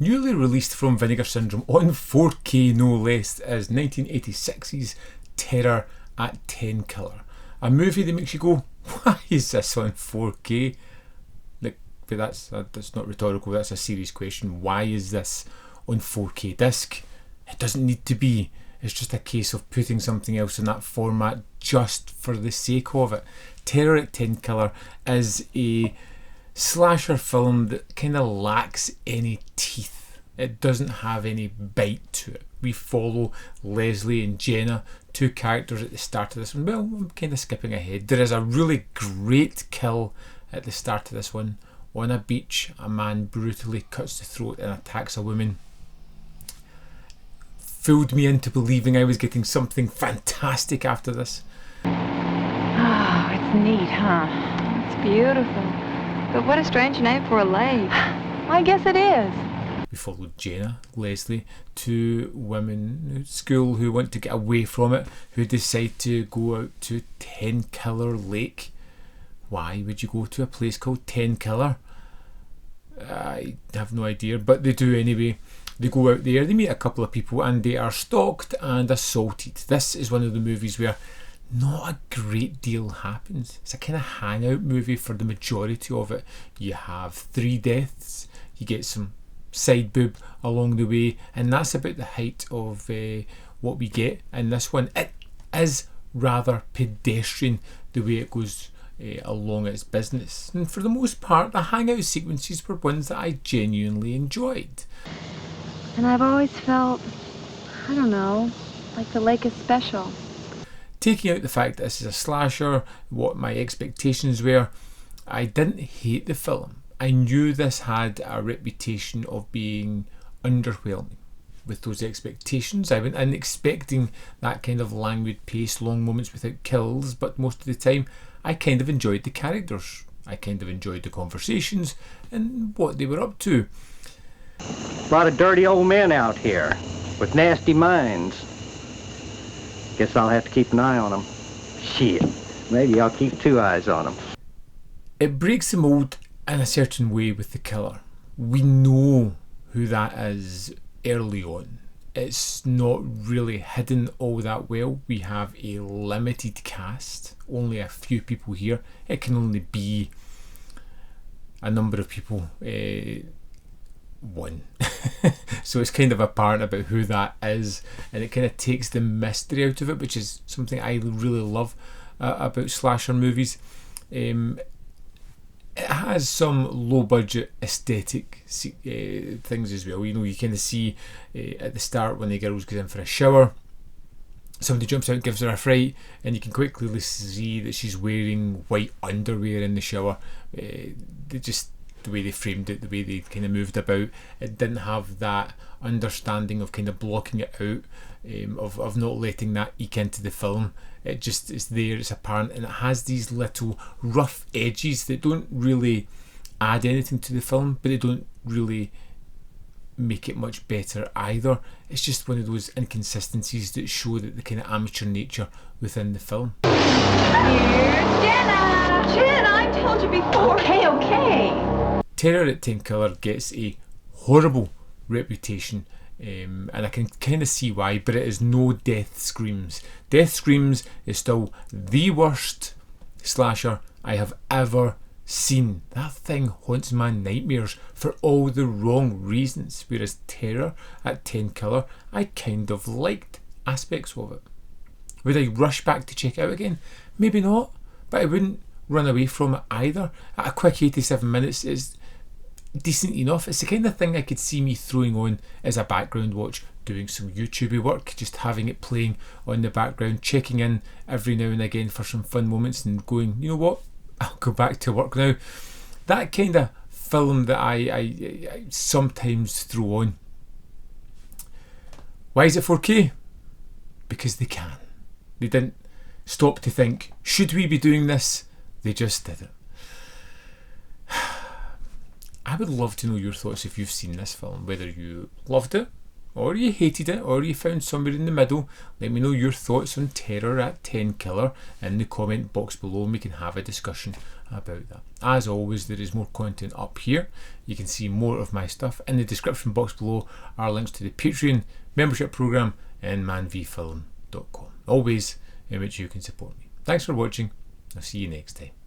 Newly released from Vinegar Syndrome on 4K no less is 1986's Terror at Tenkiller. A movie that makes you go, why is this on 4K? Like, but that's not rhetorical, that's a serious question. Why is this on 4K disc? It doesn't need to be. It's just a case of putting something else in that format just for the sake of it. Terror at Tenkiller is a slasher film that kind of lacks any teeth. It doesn't have any bite to it. We follow Leslie and Jenna, two characters at the start of this one. Well, I'm kind of skipping ahead. There is a really great kill at the start of this one. On a beach, a man brutally cuts the throat and attacks a woman. Fooled me into believing I was getting something fantastic after this. Oh, it's neat, huh? It's beautiful. But what a strange name for a lake. I guess it is. We followed Jenna, Leslie, two women at school who want to get away from it, who decide to go out to Tenkiller Lake. Why would you go to a place called Tenkiller? I have no idea, but they do anyway. They go out there, they meet a couple of people, and they are stalked and assaulted. This is one of the movies where not a great deal happens. It's a kind of hangout movie for the majority of it. You have 3 deaths, you get some side boob along the way, and that's about the height of what we get in this one. It is rather pedestrian the way it goes along its business, and for the most part the hangout sequences were ones that I genuinely enjoyed. And I've always felt, I don't know, like the lake is special. Taking out the fact that this is a slasher, what my expectations were, I didn't hate the film. I knew this had a reputation of being underwhelming. With those expectations, I went in expecting that kind of languid pace, long moments without kills, but most of the time I kind of enjoyed the characters. I kind of enjoyed the conversations and what they were up to. A lot of dirty old men out here with nasty minds. Guess I'll have to keep an eye on them. Shit, maybe I'll keep 2 eyes on them. It breaks the mould in a certain way with the killer. We know who that is early on. It's not really hidden all that well. We have a limited cast, only a few people here. It can only be a number of people, one. So it's kind of apparent about who that is, and it kind of takes the mystery out of it, which is something I really love about slasher movies. It has some low budget aesthetic things as well. You know, you kind of see at the start when the girl goes in for a shower, somebody jumps out and gives her a fright, and you can quite clearly see that she's wearing white underwear in the shower. The way they framed it, the way they kind of moved about, it didn't have that understanding of kind of blocking it out, of not letting that eke into the film. It just is there, it's apparent, and it has these little rough edges that don't really add anything to the film, but they don't really make it much better either. It's just one of those inconsistencies that show that the kind of amateur nature within the film. Here's Jenna! Jen, I told you before. Okay. Terror at Tenkiller gets a horrible reputation, and I can kind of see why, but it is no Death Screams. Death Screams is still the worst slasher I have ever seen. That thing haunts my nightmares for all the wrong reasons, whereas Terror at Tenkiller, I kind of liked aspects of it. Would I rush back to check it out again? Maybe not, but I wouldn't run away from it either. At a quick 87 minutes is decent enough. It's the kind of thing I could see me throwing on as a background watch, doing some YouTube work, just having it playing on the background, checking in every now and again for some fun moments and going, you know what, I'll go back to work now. That kind of film that I sometimes throw on. Why is it 4K? Because they can. They didn't stop to think, should we be doing this? They just did it. I would love to know your thoughts if you've seen this film, whether you loved it or you hated it, or you found somewhere in the middle. Let me know your thoughts on Terror at Tenkiller in the comment box below, and we can have a discussion about that. As always, there is more content up here. You can see more of my stuff. In the description box below are links to the Patreon membership program and manvfilm.com, always in which you can support me. Thanks for watching. I'll see you next time.